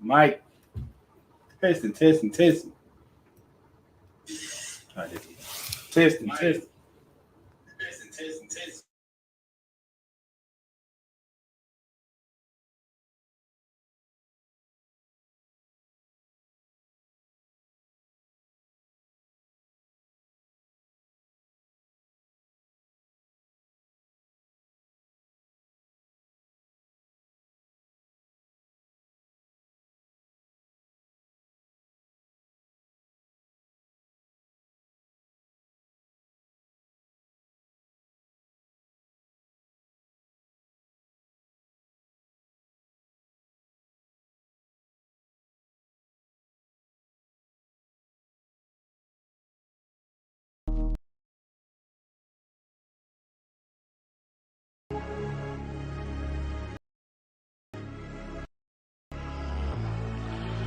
Mike, testing. I did testing.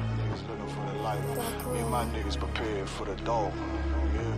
Niggas looking for the light. Me and my niggas prepared for the dog. Yeah.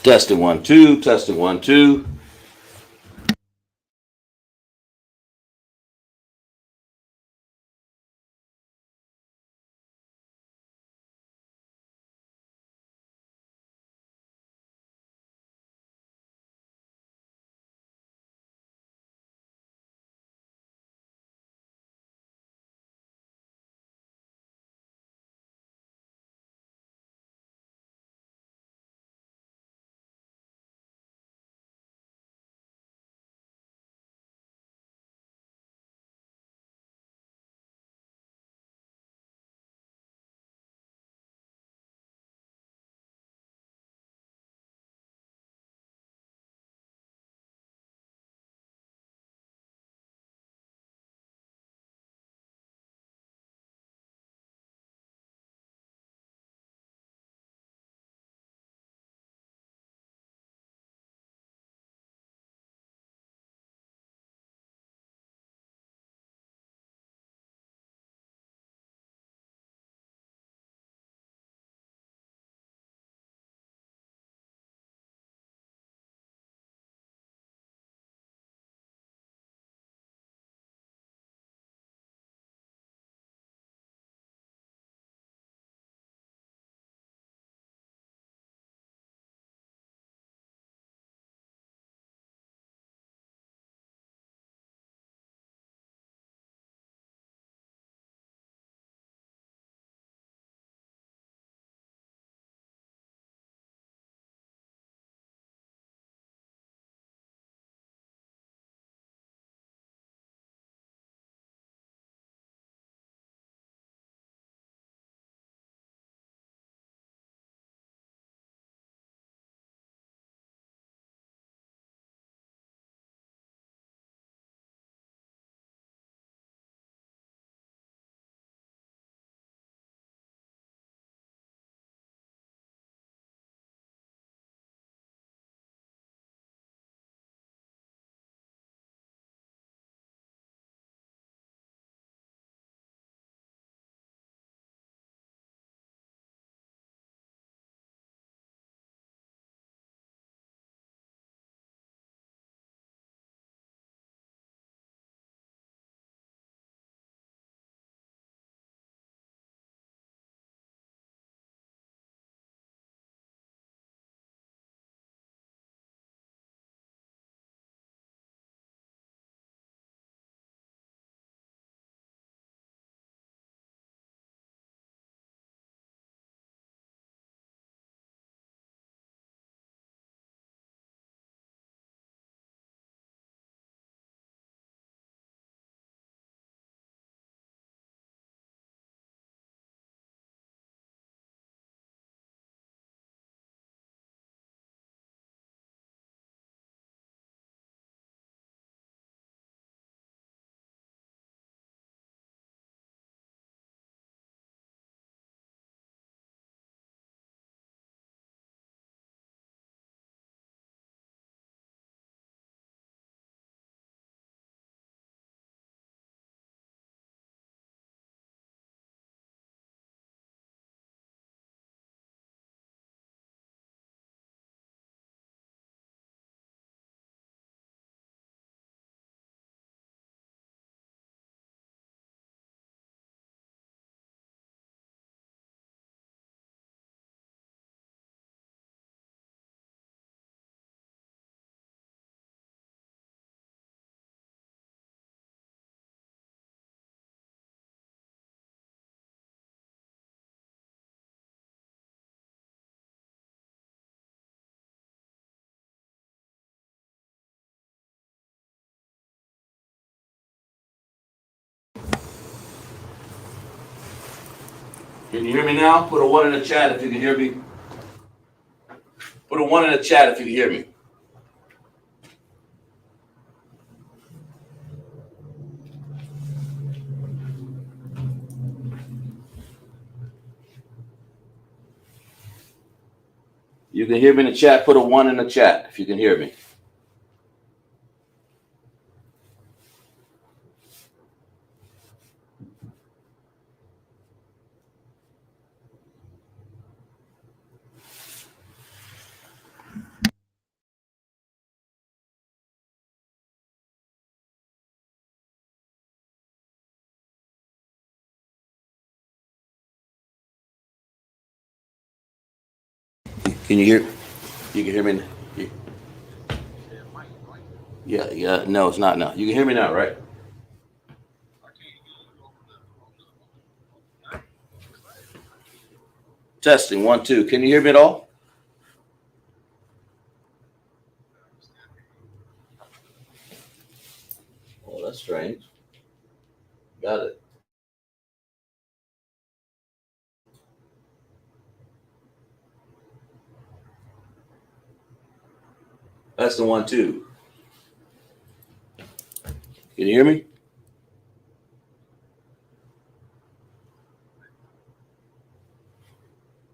Testing 1 2. Testing 1 2. Can you hear me now? Put a 1 in the chat if you can hear me. Put a 1 in the chat if you can hear me. You can hear me in the chat. Put a 1 in the chat if you can hear me. Can you hear? You can hear me? Yeah. No, it's not now. You can hear me now, right? Testing 1, 2. Can you hear me at all? Oh, that's strange. Got it. That's the 1, 2. Can you hear me?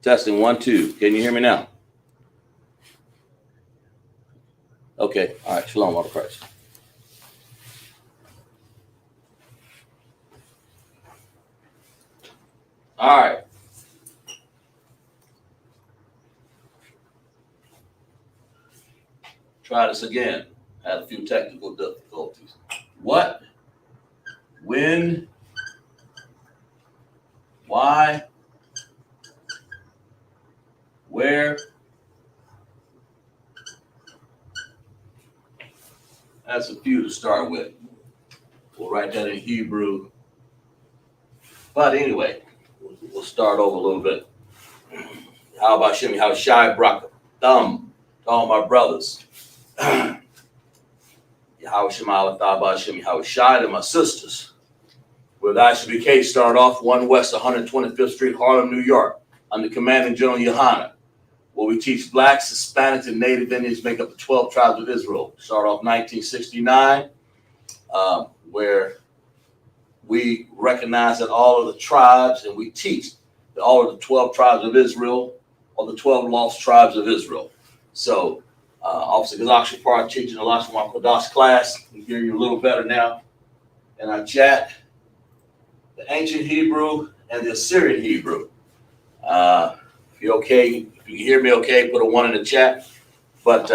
Testing 1, 2. Can you hear me now? Okay. All right. Shalom, all Christ. All right. Try this again. Had a few technical difficulties. What? When? Why? Where? That's a few to start with. We'll write that in Hebrew. But anyway, we'll start over a little bit. How about Shimmy? How shy Braka? Thumb to all my brothers. How Shema Thaba Shimmy? How shy to my sisters. With ISUPK start off 1 West 125th Street, Harlem, New York, under Commanding General Yohana, where we teach blacks, Hispanics, and Native Indians make up the 12 tribes of Israel. Start off 1969, where we recognize that all of the tribes, and we teach that all of the 12 tribes of Israel are the 12 lost tribes of Israel. So, Officer Gazak Shapar teaching the last one Kodash class. We hear you a little better now in our chat. The ancient Hebrew and the Assyrian Hebrew. If you're okay, if you can hear me okay, put a 1 in the chat. But,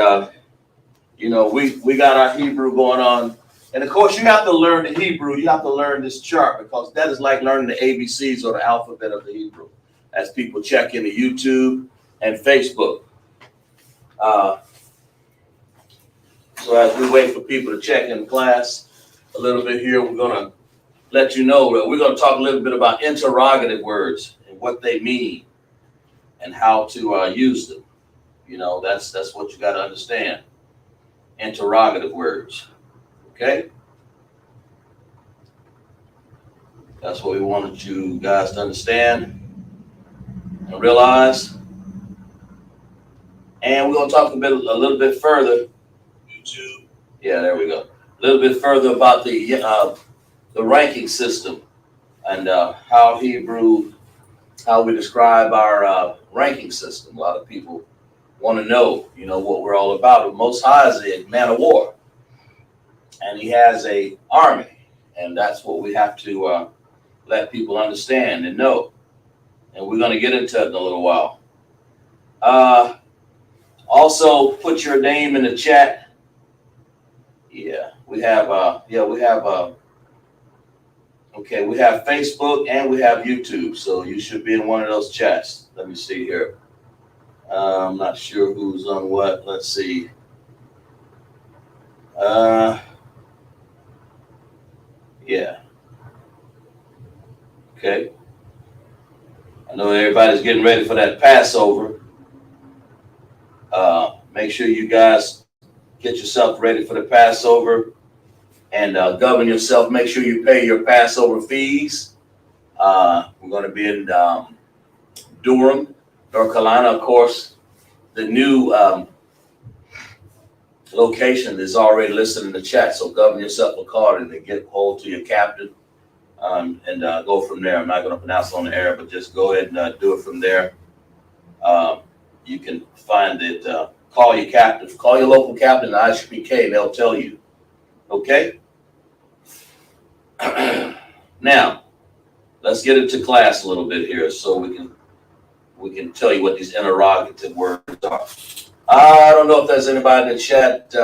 we got our Hebrew going on. And of course, you have to learn the Hebrew. You have to learn this chart because that is like learning the ABCs or the alphabet of the Hebrew as people check into YouTube and Facebook. So as we wait for people to check in class a little bit here, we're going to let you know that we're going to talk a little bit about interrogative words and what they mean and how to use them. That's what you got to understand. Interrogative words. Okay? That's what we wanted you guys to understand and realize. And we're going to talk a little bit further. YouTube. Yeah, there we go. A little bit further about the ranking system and how we describe our ranking system. A lot of people want to know, what we're all about. But Most High is a man of war, and he has a army, and that's what we have to let people understand and know. And we're going to get into it in a little while. Also, put your name in the chat. Yeah, we have Facebook and we have YouTube, so you should be in one of those chats. Let me see here. I'm not sure who's on what. Let's see. Yeah. Okay. I know everybody's getting ready for that Passover. Make sure you guys get yourself ready for the Passover and govern yourself. Make sure you pay your Passover fees. We're going to be in Durham, North Carolina. Of course, the new location is already listed in the chat, so govern yourself accordingly. Get hold to your captain and go from there. I'm not going to pronounce it on the air, but just go ahead and do it from there. You can find it. Call your captain. Call your local captain, the ISUPK, and they'll tell you. Okay? Now, let's get into class a little bit here so we can tell you what these interrogative words are. I don't know if there's anybody in the chat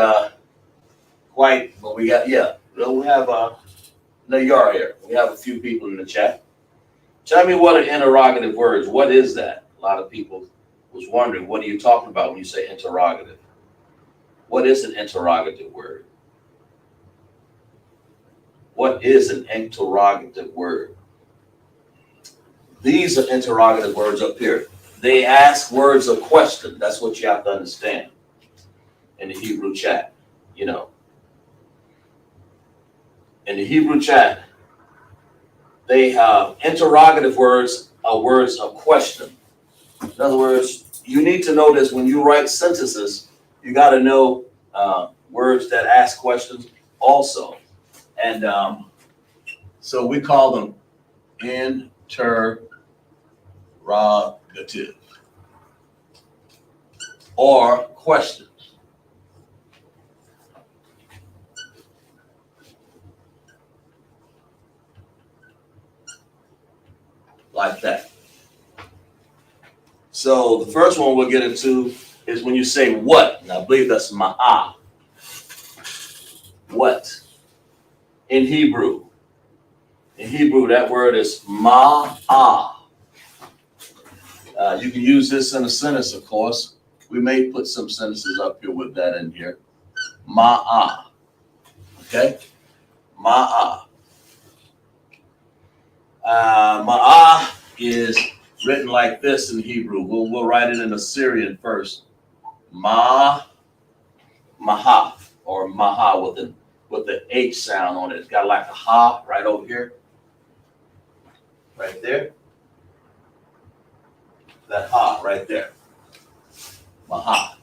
quite, but we have no, you are here. We have a few people in the chat. Tell me what are interrogative words. What is that? A lot of people was wondering, what are you talking about when you say interrogative? What is an interrogative word? What is an interrogative word? These are interrogative words up here. They ask words of question. That's what you have to understand in the Hebrew chat, you know. In the Hebrew chat, they have interrogative words are words of question. In other words, you need to know this when you write sentences. You got to know words that ask questions also. And so we call them interrogative or questions. Like that. So the first one we'll get into is when you say what. And I believe that's ma'ah. What? In Hebrew. In Hebrew, that word is ma'ah. You can use this in a sentence, of course. We may put some sentences up here with that in here. Ma'ah. Okay? Ma'ah. Ma'ah is written like this in Hebrew. We'll write it in Assyrian first. Maha or maha with the H sound on it. It's got like a ha right over here. Right there. That ha right there. Maha.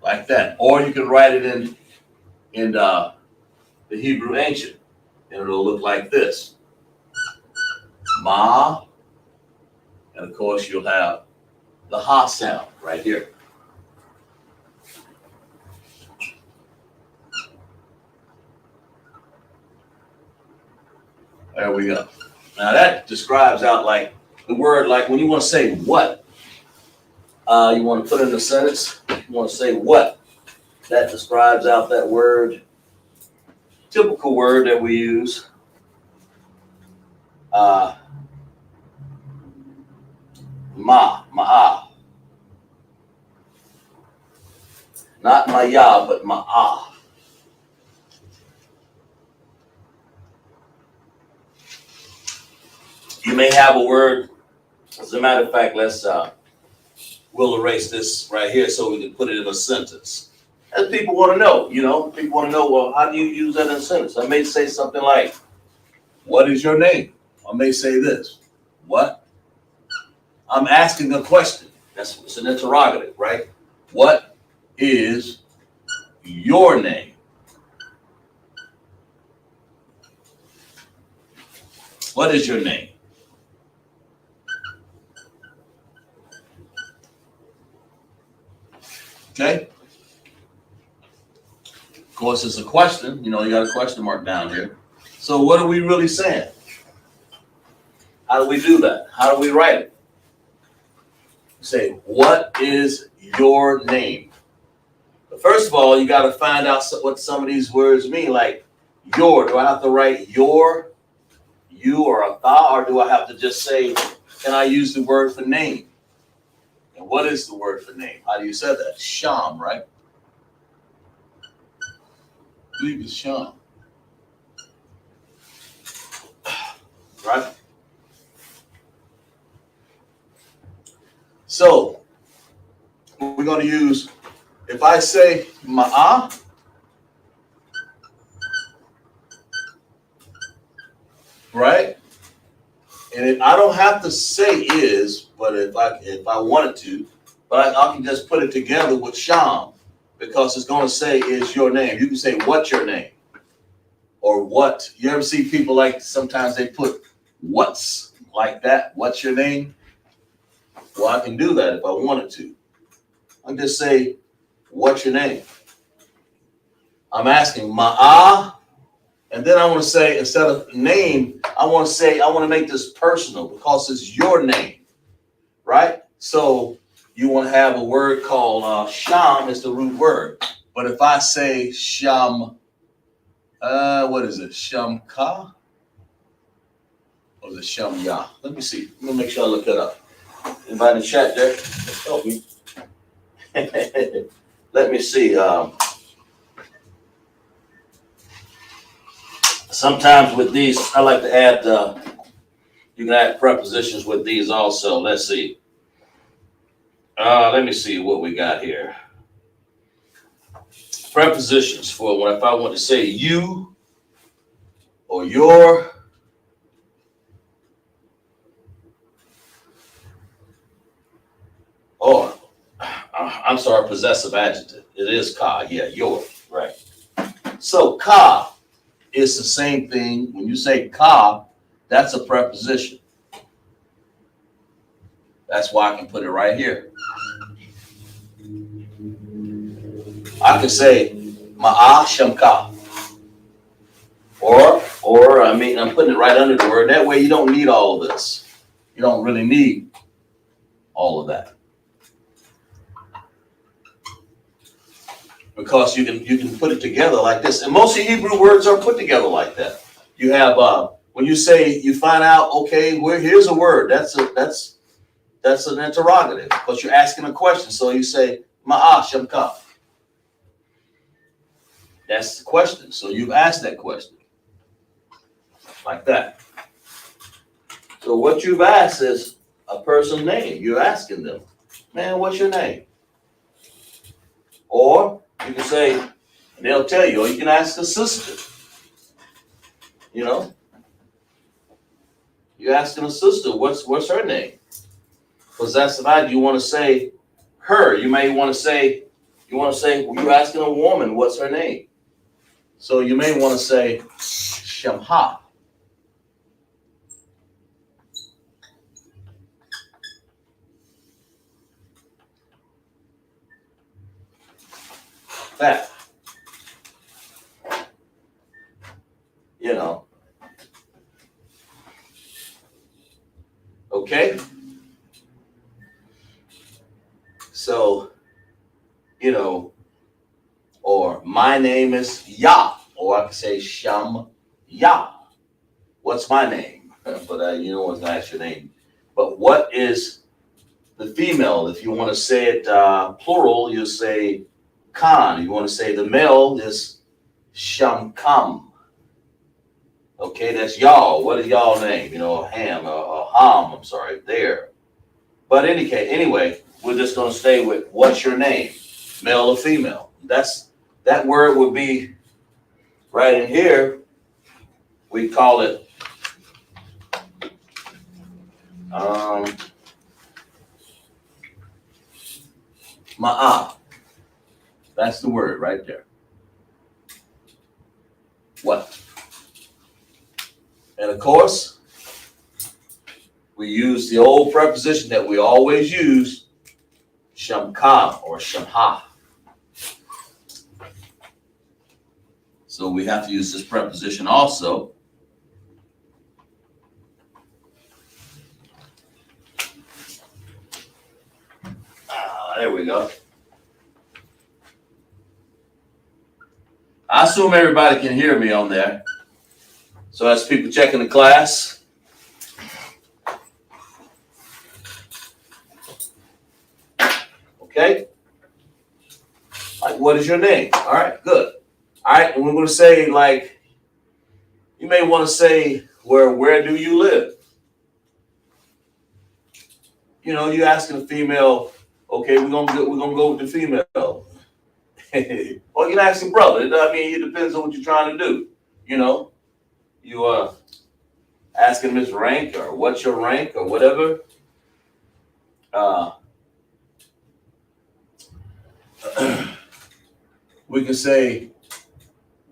Like that. Or you can write it in the Hebrew ancient. And it'll look like this. Ma. And of course you'll have the ha sound right here. There we go. Now that describes out like the word, like when you want to say what, you want to put in a sentence, you want to say what. That describes out that word, typical word that we use. Ma'ah. Not ma'ya, but ma'ah. You may have a word, as a matter of fact, we'll erase this right here so we can put it in a sentence. And people want to know, people want to know, well, how do you use that in a sentence? I may say something like, what is your name? I may say this, what? I'm asking a question. It's an interrogative, right? What is your name? What is your name? Okay. Of course, it's a question. You got a question mark down here. So what are we really saying? How do we do that? How do we write it? Say, what is your name? But first of all, you got to find out what some of these words mean. Like your, do I have to write your, you, or a tha, or do I have to just say, can I use the word for name? And what is the word for name? How do you say that? Sham, right? I believe it's Sham. Right? So, we're going to use, if I say ma'ah, right? And I don't have to say is, but if I wanted to, but I can just put it together with Sham, because it's going to say is your name. You can say what's your name, or what. You ever see people like sometimes they put what's like that? What's your name? Well, I can do that if I wanted to. I can just say what's your name. I'm asking ma'ah. And then I want to say, instead of name, I want to make this personal because it's your name, right? So you want to have a word called sham is the root word. But if I say sham, what is it? Shamka? Or is it a shum ya? Let me see. Let me make sure I look that up. Anybody in the chat there? Help me. Let me see. Sometimes with these, I like to add, you can add prepositions with these also. Let's see. Let me see what we got here. Prepositions for when if I want to say you or your, or I'm sorry, possessive adjective. It is ka, yeah, your, right. So ka is the same thing. When you say ka, that's a preposition. That's why I can put it right here. I can say ma'a shamka. Or I mean, I'm putting it right under the word. That way you don't need all of this. You don't really need all of that. Because you can put it together like this. And most of Hebrew words are put together like that. You have when you say you find out, okay, here's a word. That's an interrogative because you're asking a question. So you say ma'a shamka. That's the question. So you've asked that question. Like that. So what you've asked is a person's name. You're asking them, man, what's your name? Or you can say, and they'll tell you, or you can ask a sister. You know, you're asking a sister, what's her name? Possessive adjective, you want to say her. You may want to say, well, you're asking a woman, what's her name? So you may want to say Shamha. That. You know. Okay? So, you know, or my name is Yah, or I can say Sham Yah. What's my name? But you know, it's not your name. But what is the female? If you want to say it plural, you say Khan. You want to say the male is Shamkam. Okay, that's y'all. What is y'all name? You know, Ham or Ham. I'm sorry, there. But anyway, we're just going to stay with what's your name, male or female. That word would be right in here. We call it ma'a. That's the word right there. What? And of course, we use the old preposition that we always use, shamka or shamha. So we have to use this preposition also. There we go. I assume everybody can hear me on there. So as people checking the class. Okay. Like, what is your name? All right, good. All right, and we're going to say, like, you may want to say, where do you live? You know, you asking a female, okay, we're gonna go with the female. Or you can ask a brother. I mean, it depends on what you're trying to do. You know, you asking him his rank or what's your rank or whatever. We can say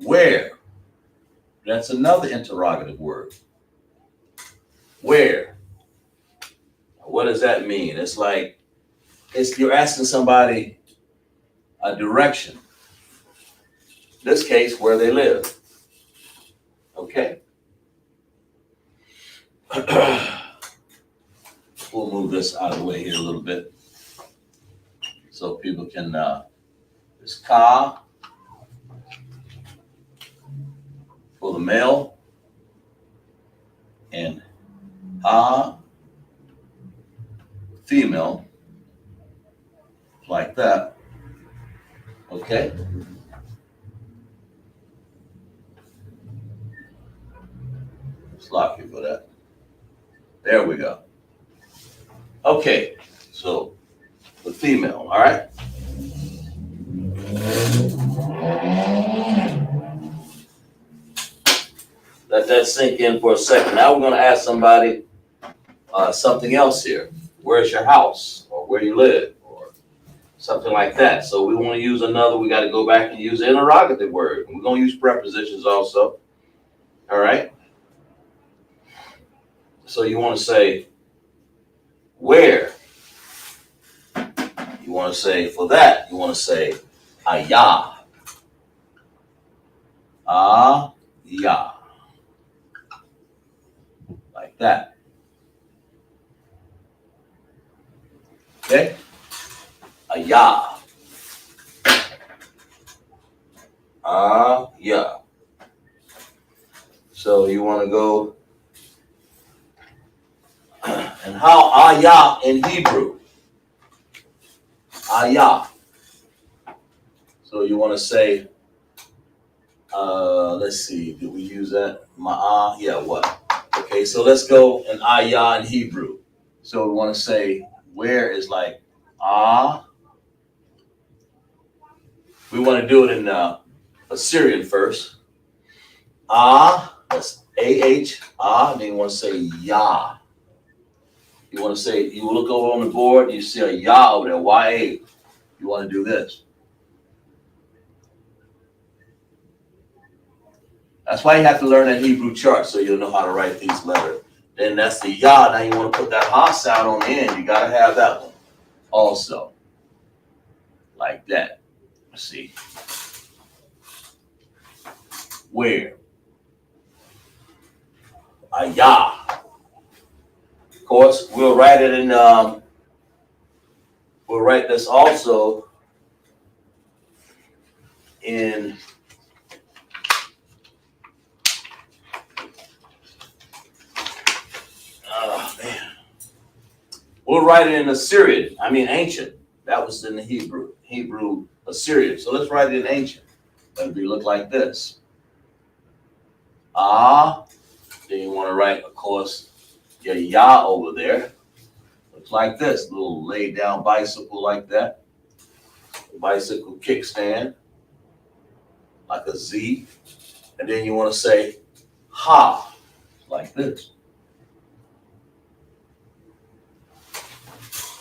where. That's another interrogative word. Where? What does that mean? It's like you're asking somebody a direction. In this case, where they live. Okay. We'll move this out of the way here a little bit so people can. It's ka for the male and female, like that. Okay. Let's lock you for that. There we go. Okay, so the female, all right? Let that sink in for a second. Now we're going to ask somebody something else here. Where's your house? Or where you live? Or something like that. So we want to use another. We got to go back and use an interrogative word. We're going to use prepositions also. All right? So you want to say, where? You want to say, for that, you want to say, ayah. Ayah. Like that. Okay? Ayah. Yeah. So you want to go, and how ayah in Hebrew? Ayah. So you want to say, let's see, did we use that? Ma'ah, yeah, what? Okay, so let's go in ayah in Hebrew. So we want to say, where is like, we want to do it in Assyrian first. That's A-H, then you want to say Yah. You want to say, you look over on the board, you see a Yah over there, Y-A. You want to do this. That's why you have to learn that Hebrew chart so you'll know how to write these letters. Then that's the Yah. Now you want to put that Ha sound on the end. You got to have that one also. Like that. Let's see. Where? Ayah. Of course, we'll write it in, we'll write this also in we'll write it in Assyrian. I mean ancient. That was in the Hebrew Assyrian. So let's write it in ancient. That'll be look like this. Then you want to write, of course, your Yah over there. Looks like this. Little laid down bicycle like that. Bicycle kickstand. Like a Z. And then you want to say Ha. Like this.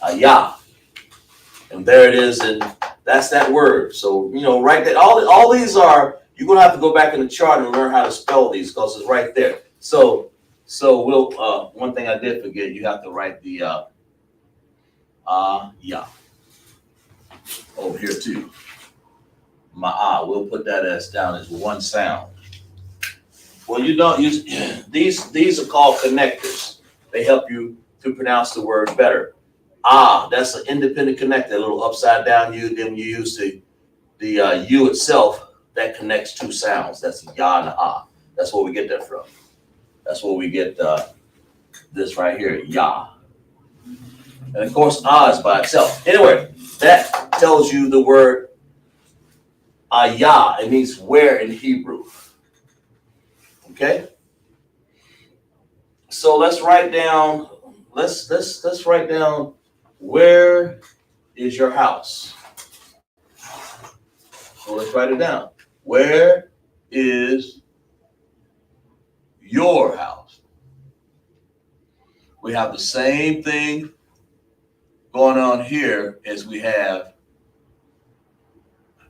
Ayah. And there it is, and that's that word. So, you know, write that. All these are, you're going to have to go back in the chart and learn how to spell these because it's right there. So we'll, one thing I did forget, you have to write the, yeah. Over here too. Ma'ah, we'll put that as down as one sound. Well, you don't use, these are called connectors. They help you to pronounce the word better. That's an independent connector, a little upside down U. Then you use the U itself that connects two sounds. That's Yah and Ah. That's where we get that from. That's where we get this right here, Yah. And of course, is by itself. Anyway, that tells you the word Ayah. It means where in Hebrew. Okay. So let's write down. Let's write down. Where is your house? So let's write it down. Where is your house? We have the same thing going on here as we have.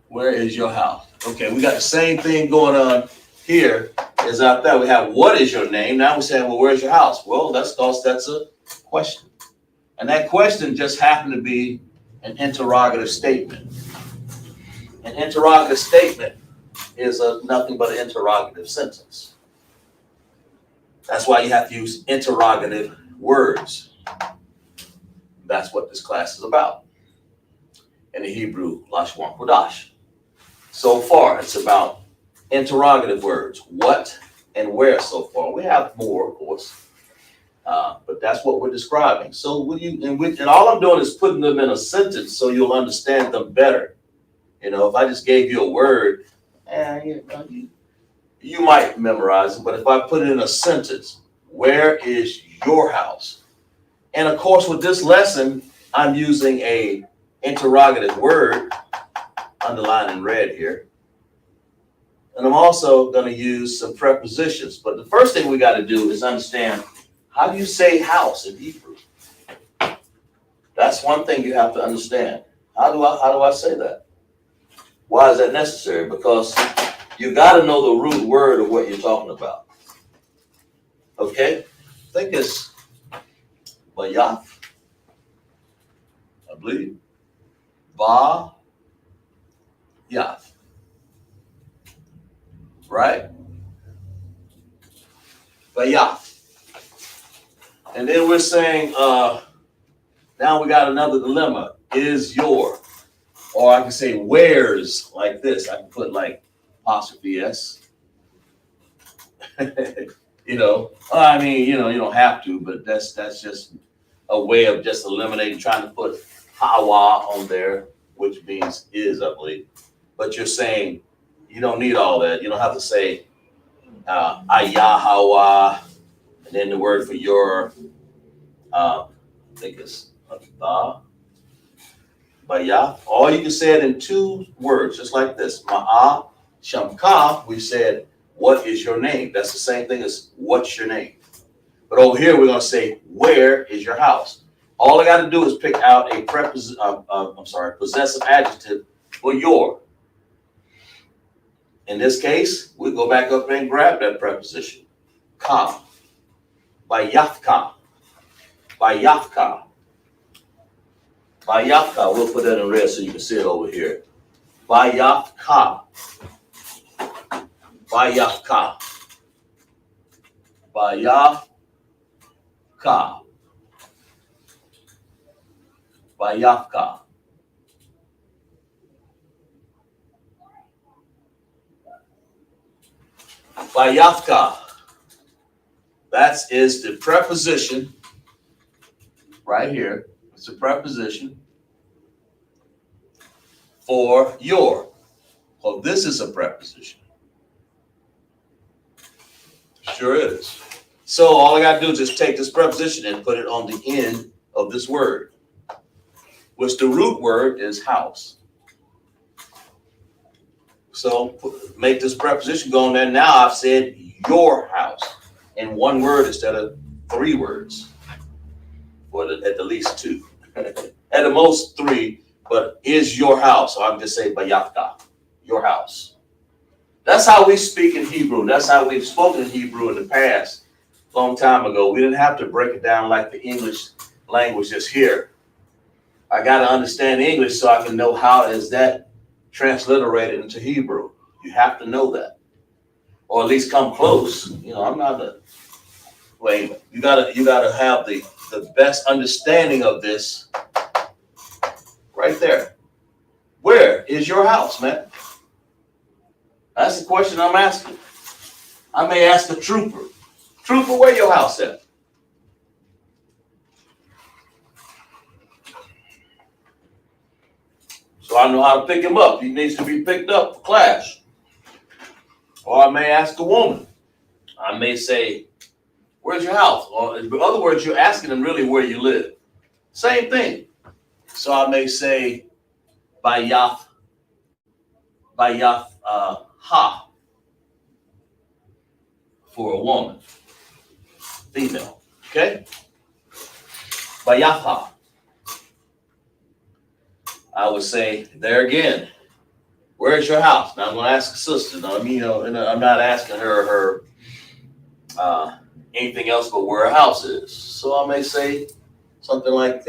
Where is your house? Okay, we got the same thing going on here as out there. We have what is your name? Now we're saying, well, where's your house? Well, that's because that's a question. And that question just happened to be an interrogative statement. An interrogative statement is nothing but an interrogative sentence. That's why you have to use interrogative words. That's what this class is about. In the Hebrew, Lashwan Kodash. So far, it's about interrogative words. What and where so far. We have more, of course. But that's what we're describing. So when you and all I'm doing is putting them in a sentence so you'll understand them better. You know, if I just gave you a word, you might memorize it. But if I put it in a sentence, where is your house? And of course, with this lesson, I'm using a interrogative word, underlined in red here. And I'm also going to use some prepositions. But the first thing we got to do is understand, how do you say house in Hebrew? That's one thing you have to understand. How do I say that? Why is that necessary? Because you got to know the root word of what you're talking about. Okay? I think it's Bayaf, I believe. Ba Yaf. Right? Bayaf. And then we're saying, now we got another dilemma. Is your, or I can say where's, like this. I can put like apostrophe S. You know, I mean, you don't have to, but that's just a way of just eliminating, trying to put hawa on there, which means is, I believe. But you're saying you don't need all that. You don't have to say ayahawa, and then the word for your, I think it's ba, baya. Or you can say it in two words, just like this. Ma'a shamka, we said, what is your name? That's the same thing as what's your name. But over here, we're going to say, where is your house? All I got to do is pick out a possessive adjective for your. In this case, we go back up and grab that preposition. Ka. Bayafka. Bayafka. Bayafka. We'll put that in red so you can see it over here. Bayafka. Bayafka. Bayafka. Bayafka. Bayafka. That is the preposition right here. It's a preposition for your. Well, this is a preposition. Sure is. So all I got to do is just take this preposition and put it on the end of this word, which the root word is house. So make this preposition go on there. Now I've said your house in one word instead of three words, or at the least two, at the most three. But is your house? So I'm just saying bayafka, your house. That's how we speak in Hebrew. That's how we've spoken in Hebrew in the past, a long time ago. We didn't have to break it down like the English language is here. I got to understand English so I can know how is that transliterated into Hebrew. You have to know that, or at least come close. I'm not a wait. You gotta have the best understanding of this right there. Where is your house, man? That's the question I'm asking. I may ask a trooper. Trooper, where your house at? So I know how to pick him up. He needs to be picked up for class. Or I may ask a woman. I may say, where's your house? Or in other words, you're asking them really where you live. Same thing. So I may say, bayaf ha, for a woman, female. Okay? Bayaf ha. I would say, there again, where's your house? Now I'm going to ask a sister. Now, and I'm not asking her anything else but where her house is. So I may say something like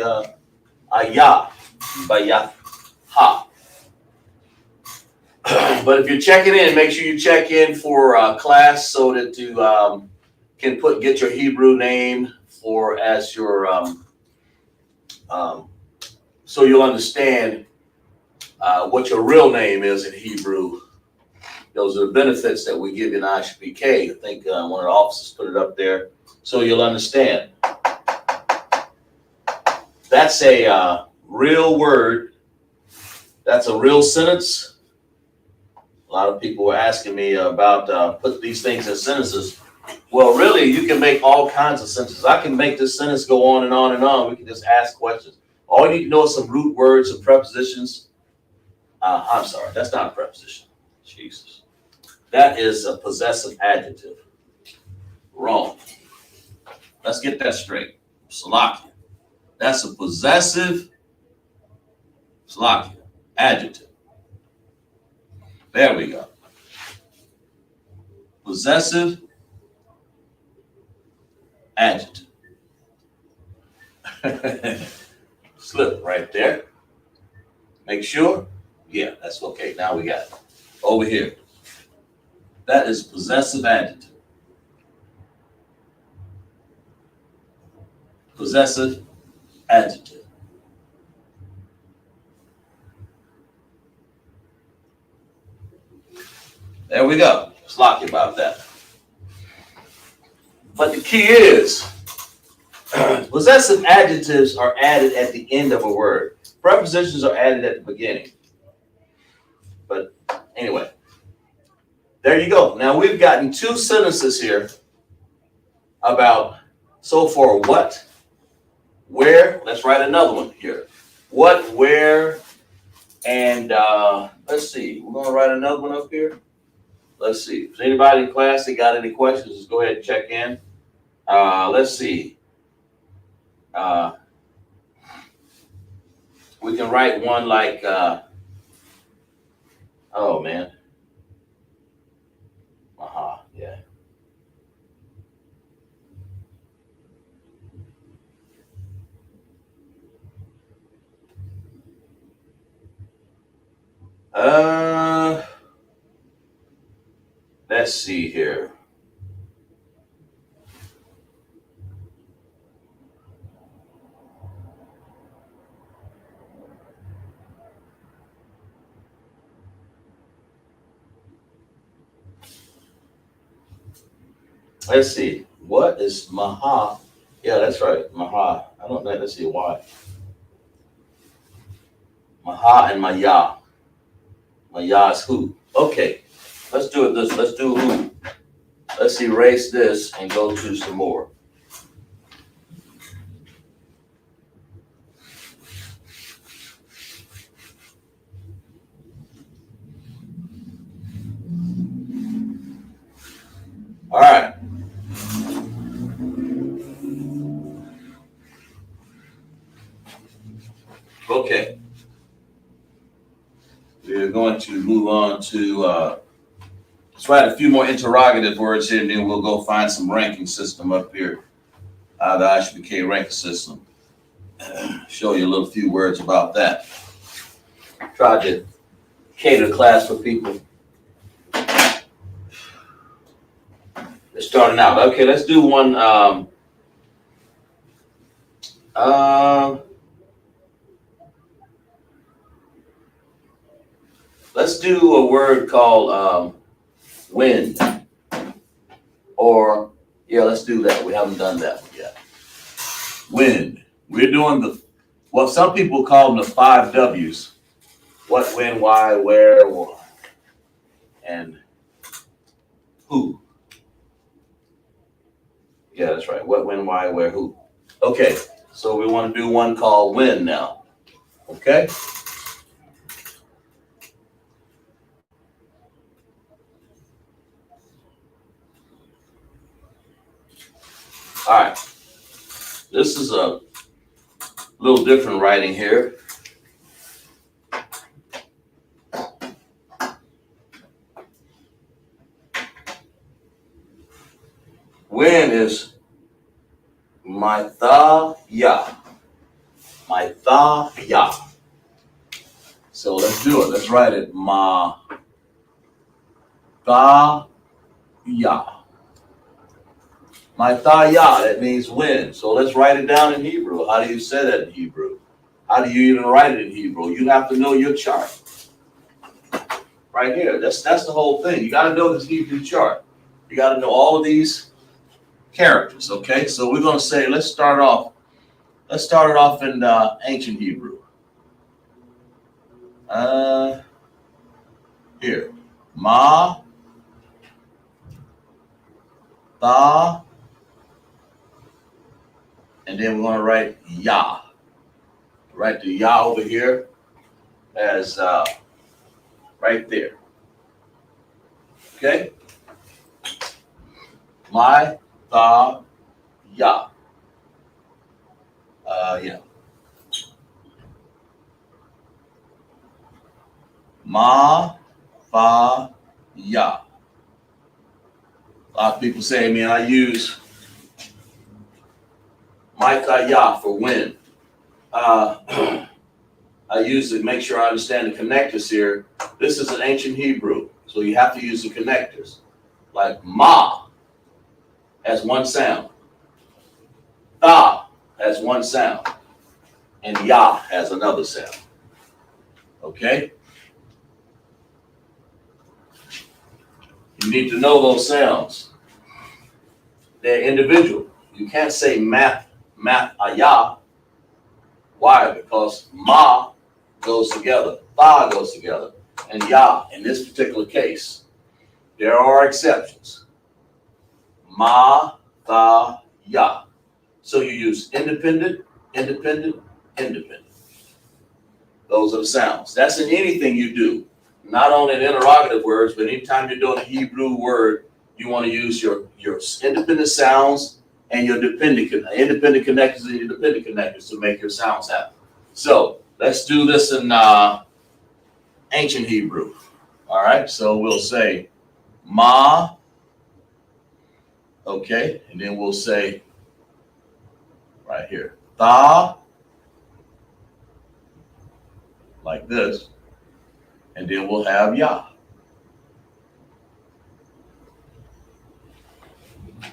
ayah, bayah, ha. But if you're checking in, make sure you check in for class so that you can get your Hebrew name as your so you'll understand what your real name is in Hebrew. Those are the benefits that we give you in ISUPK. I think one of the officers put it up there so you'll understand. That's a real word. That's a real sentence. A lot of people were asking me about put these things in sentences. Well, really, you can make all kinds of sentences. I can make this sentence go on and on and on. We can just ask questions. All you need to know is some root words, some prepositions. I'm sorry, that's not a preposition. Jesus. That is a possessive adjective. Wrong. Let's get that straight. Slovakia. That's a possessive Slovakia adjective. There we go. Possessive adjective. Slip right there. Make sure. Yeah, that's okay. Now we got it. Over here. That is possessive adjective. Possessive adjective. There we go. Slocky about that. But the key is, possessive adjectives are added at the end of a word. Prepositions are added at the beginning. But anyway, there you go. Now we've gotten two sentences here about so far what, where. Let's write another one here. What, where, and let's see. We're going to write another one up here. Let's see. If anybody in class that got any questions, just go ahead and check in. Let's see. We can write one like, oh man. Yeah. Let's see here. Let's see. What is Maha? Yeah, that's right. Maha. I don't know. Let's see why. Maha and Maya. Maya is who? Okay. Let's do it this. Let's do who. Let's erase this and go to some more. All right. Okay. We're going to move on to, let's write a few more interrogative words here, and then we'll go find some ranking system up here, the ISUPK ranking system. Show you a little few words about that. Try to cater the class for people. They're starting out. Okay, let's do one. Let's do a word called wind. Or, yeah, let's do that. We haven't done that one yet. Wind. We're doing what some people call them the 5 W's. What, when, why, where, and who. Yeah, that's right. What, when, why, where, who. Okay, so we want to do one called when now. Okay? All right. This is a little different writing here. When is my tha-ya. My tha-ya. So let's do it. Let's write it. Ma tha-ya. My tha-ya, that means when. So let's write it down in Hebrew. How do you say that in Hebrew? How do you even write it in Hebrew? You have to know your chart. Right here. That's the whole thing. You got to know this Hebrew chart. You got to know all of these characters, okay? So we're going to say, let's start off. Let's start it off in ancient Hebrew. Here. Ma, Tha, and then we're going to write Yah. Write the Yah over here as right there. Okay? My, Tha, Yah. Yeah. Ma, Fa, Yah. A lot of people say, man, I use Micah Yah for when. I use it to make sure I understand the connectors here. This is an ancient Hebrew, so you have to use the connectors. Like Ma has one sound. Tha has one sound. And Yah has another sound. Okay? You need to know those sounds. They're individual. You can't say math ayah. Why? Because ma goes together, tha goes together, and yah in this particular case. There are exceptions. Ma, tha, yah. So you use independent, independent, independent. Those are the sounds. That's in anything you do. Not only in interrogative words, but anytime you're doing a Hebrew word, you want to use your independent sounds and your independent connectors and your dependent connectors to make your sounds happen. So let's do this in ancient Hebrew. All right, so we'll say ma, okay, and then we'll say right here, tha, like this, and then we'll have yah.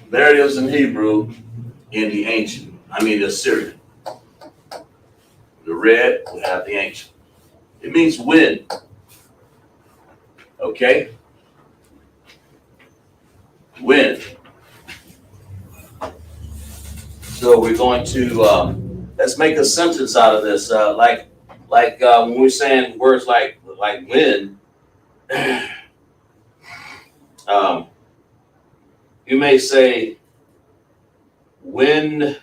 There it is in Hebrew in the ancient, the Assyrian. The red will have the ancient. It means wind. Okay? Wind. So we're going to, let's make a sentence out of this. Like when we're saying words like wind, you may say wind.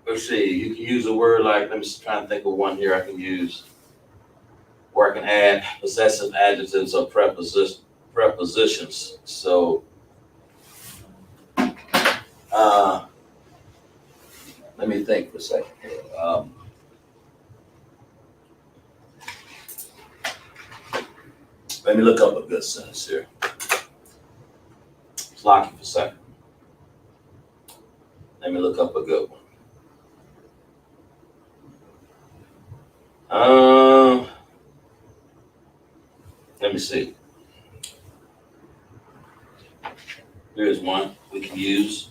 Let's see, you can use a word like, let me try and think of one here I can use where I can add possessive adjectives or prepositions. So, let me think for a second here. Let me look up a good sentence here. Just lock it for a second. Let me look up a good one. Let me see. Here's one we can use.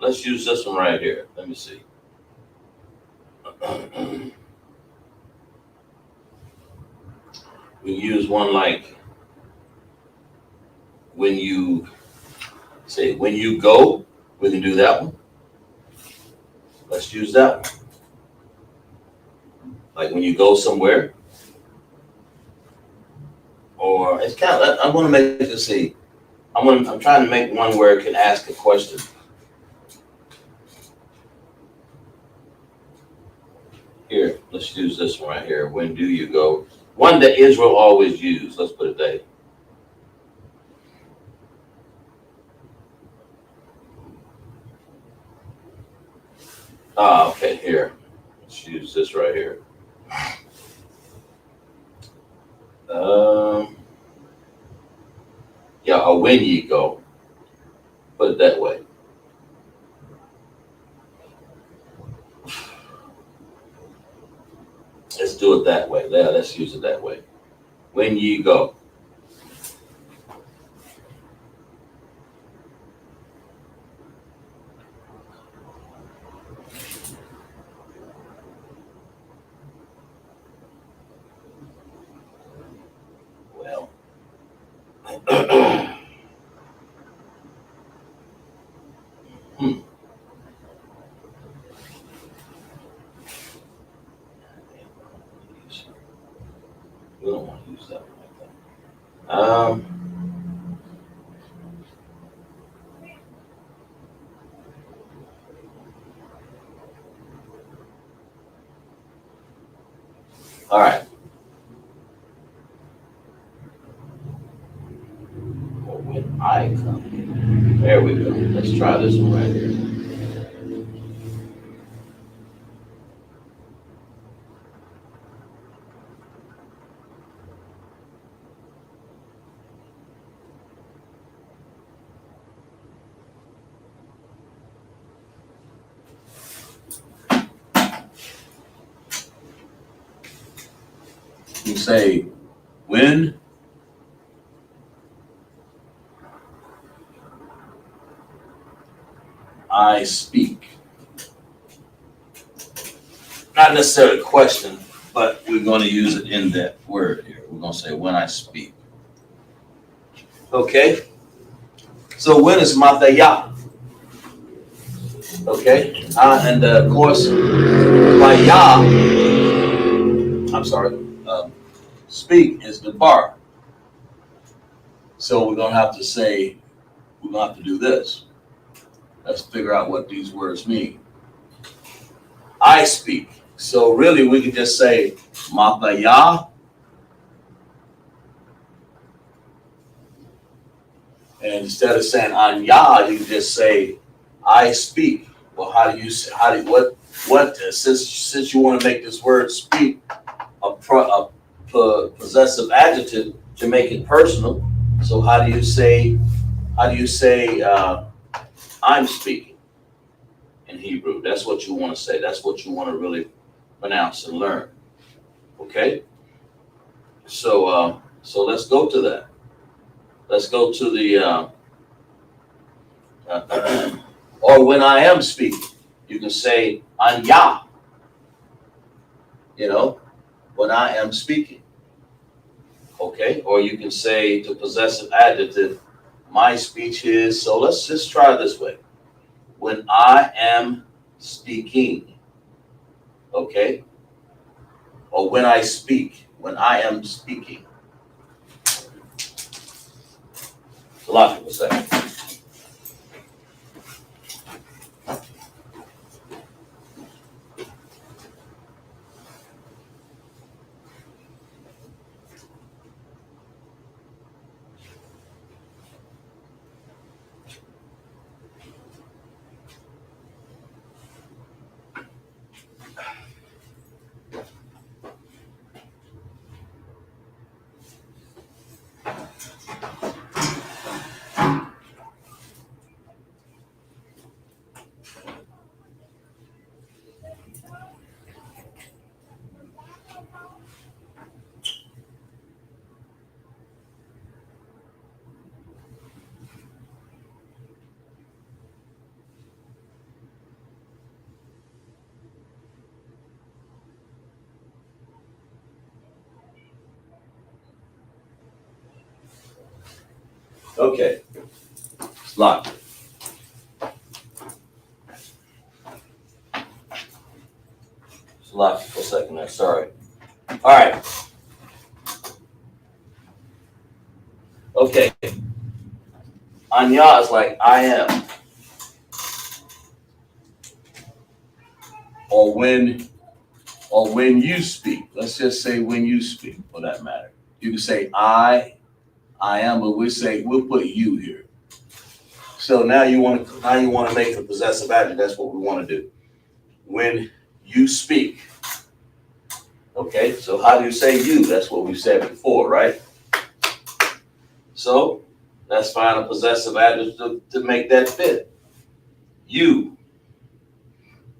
Let's use this one right here. Let me see. We use one like when you go, we can do that one. Let's use that one. Like when you go somewhere. Or it's kind of, I'm going to make this see. I'm trying to make one where it can ask a question. Here, let's use this one right here. When do you go? One that Israel always used. Let's put it there. Okay, here. Let's use this right here. Yeah, or when ye go. Put it that way. Let's do it that way. Yeah, let's use it that way. When ye go. We don't want to use that one like that. All right. Well, when I come in, there we go. Let's try this one right here. You say, when I speak. Not necessarily a question, but we're going to use it in that word here. We're going to say, when I speak. Okay? So when is Mataya? Okay? And of course, by Ya, I'm sorry, speak is the bar. So we're going to have to say, we're going to have to do this. Let's figure out what these words mean. I speak. So really we could just say Mataya. And instead of saying Anya, you can just say I speak. Well, since you want to make this word speak a possessive adjective to make it personal, so how do you say I'm speaking in Hebrew? That's what you want to say. That's what you want to really pronounce and learn. Okay? So let's go to that. Let's go to the or when I am speaking, you can say Anya. When I am speaking. Okay? Or you can say the possessive adjective, my speech is, so let's just try it this way. When I am speaking. Okay? Or when I speak. When I am speaking. A lot of people say. Okay. It's locked. It's locked for a second there. Sorry. All right. Okay. Anya is like I am. Or when you speak. Let's just say when you speak for that matter. You can say I am, but we'll put you here. So now you want to make a possessive adjective. That's what we want to do. When you speak. Okay, so how do you say you? That's what we said before, right? So let's find a possessive adjective to make that fit. You,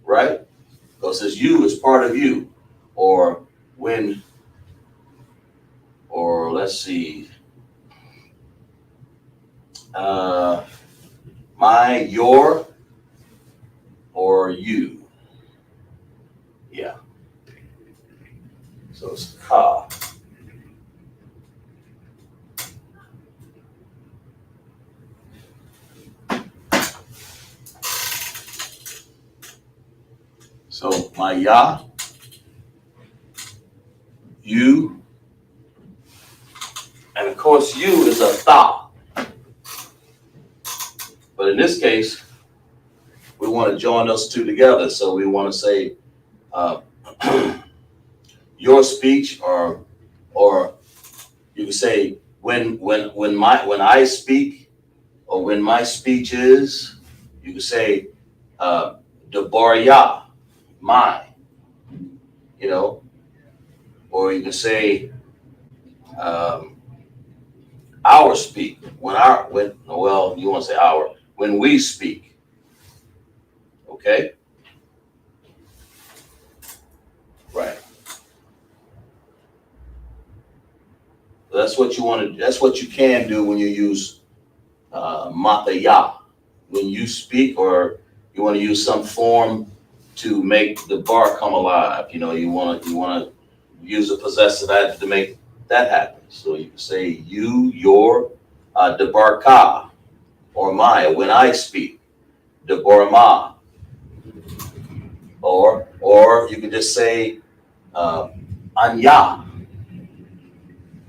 right? Because it's you is part of you. Or when, or let's see, my, your, or you. Yeah. So it's ka. So my ya, you, And of course, you is a tha. But in this case, we want to join those two together. So we want to say your speech, or you can say when I speak, or when my speech is. You can say debarya, mine, you know, or you can say our speak, well, you want to say our, when we speak, okay? Right. That's what you want to, that's what you can do when you use mataya. When you speak, or you want to use some form to make the bar come alive, you know, you want to use a possessive adjective to make that happen. So you can say you, your, debarka, or Maya, when I speak, deborma, or you can just say anya,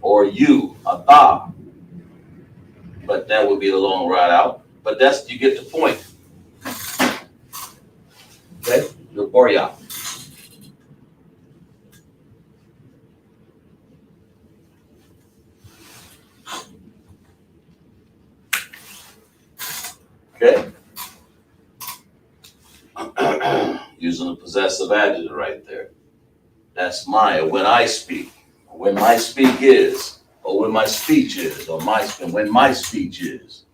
or you, ata, but that would be the long ride out. But that's, you get the point. Okay, deborya. Okay. Using a possessive adjective right there. That's Maya, when I speak, when my speak is, or when my speech is, or when my speech is,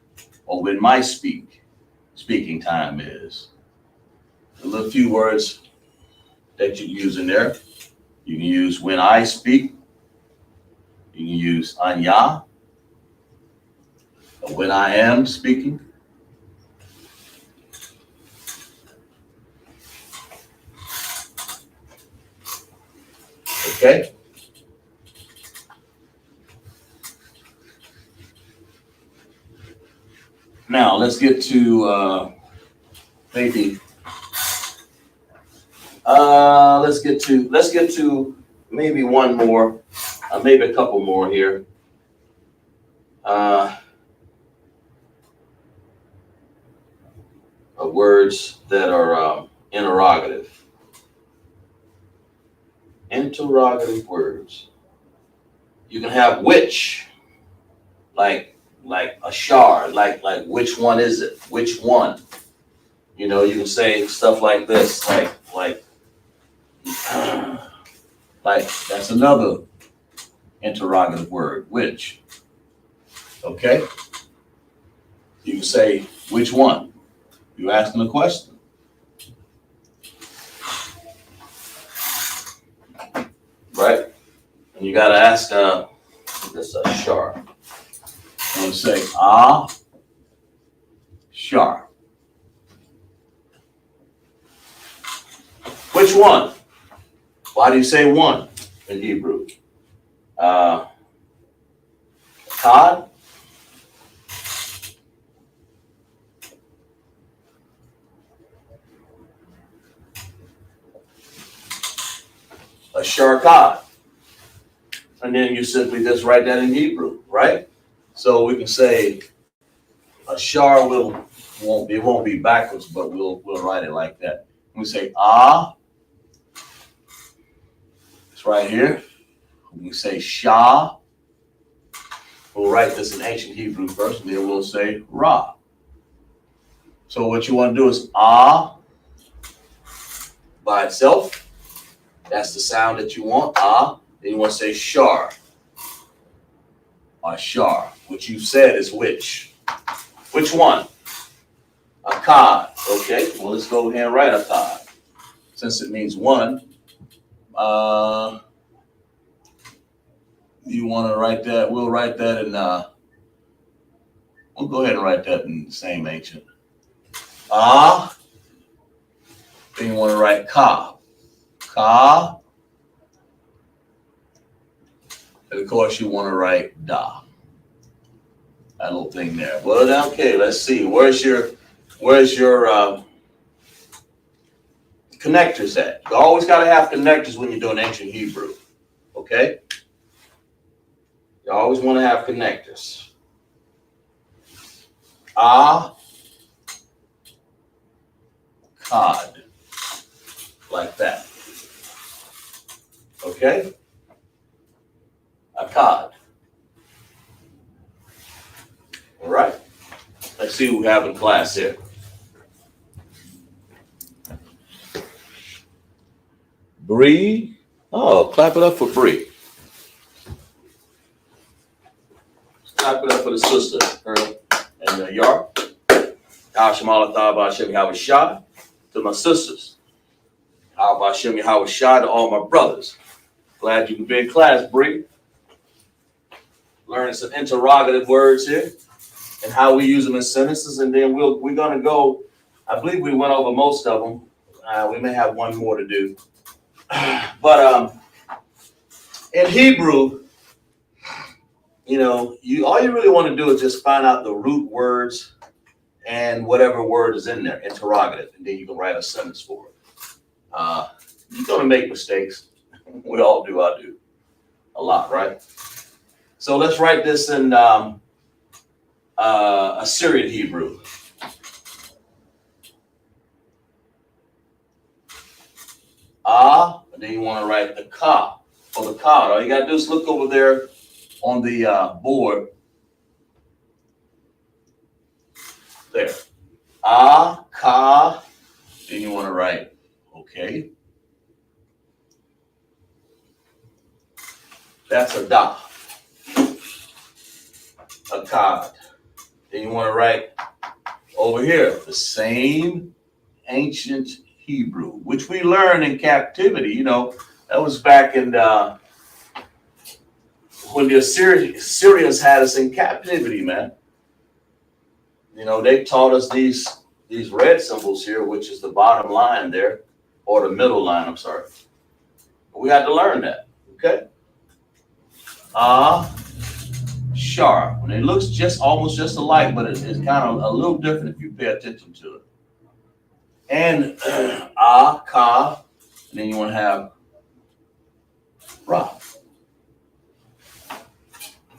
or when my speaking time is. A little few words that you use in there. You can use when I speak. You can use anya, or when I am speaking. Okay? Now let's get to maybe let's get to maybe one more, maybe a couple more here. Of words that are interrogative. Interrogative words. You can have which, like a shard, like which one is it? Which one? You know, you can say stuff like this, like that's another interrogative word, which. Okay? You can say which one? You're asking a question. Right? And you gotta ask this shard. I'm gonna say shard. Which one? Why do you say one in Hebrew? Todd? A sharkad. And then you simply just write that in Hebrew, right? So we can say a shar won't be backwards, but we'll write it like that. We say it's right here. We say shah. We'll write this in ancient Hebrew first, and then we'll say ra. So what you want to do is by itself. That's the sound that you want. Then you want to say shar. Or shar, which you said is which. Which one? Akkad. Okay, well, let's go ahead and write akkad. Since it means one, you want to write that, we'll write that in, we'll go ahead and write that in the same ancient. Then you want to write ka. Ka. And of course you want to write da. That little thing there. Well, okay, let's see. Where's your connectors at? You always got to have connectors when you're doing ancient Hebrew. Okay? You always want to have connectors. Ah, cod, like that. Okay? A cod. All right. Let's see who we have in class here. Bree. Oh, clap it up for Bree. Clap it up for the sister, her and Yar. To my sisters. How about Shimmy Hawashah to all my brothers? Glad you can be in class, Bree. Learning some interrogative words here and how we use them in sentences, and then we're gonna go. I believe we went over most of them. We may have one more to do, but in Hebrew, you know, all you really want to do is just find out the root words and whatever word is in there, interrogative, and then you can write a sentence for it. You're gonna make mistakes. We all do. I do a lot, right? So let's write this in Assyrian Hebrew. And then you want to write the ka or the cod. All you got to do is look over there on the board. There. Ka. Then you want to write, okay. That's a da. A cod. Then you want to write over here the same ancient Hebrew, which we learned in captivity. You know, that was back in when the Assyrians had us in captivity, man. You know, they taught us these red symbols here, which is the bottom line there, or the middle line, I'm sorry. We had to learn that, okay? Sharp. And it looks almost just alike, but it's kind of a little different if you pay attention to it. And ka, and then you want to have ra.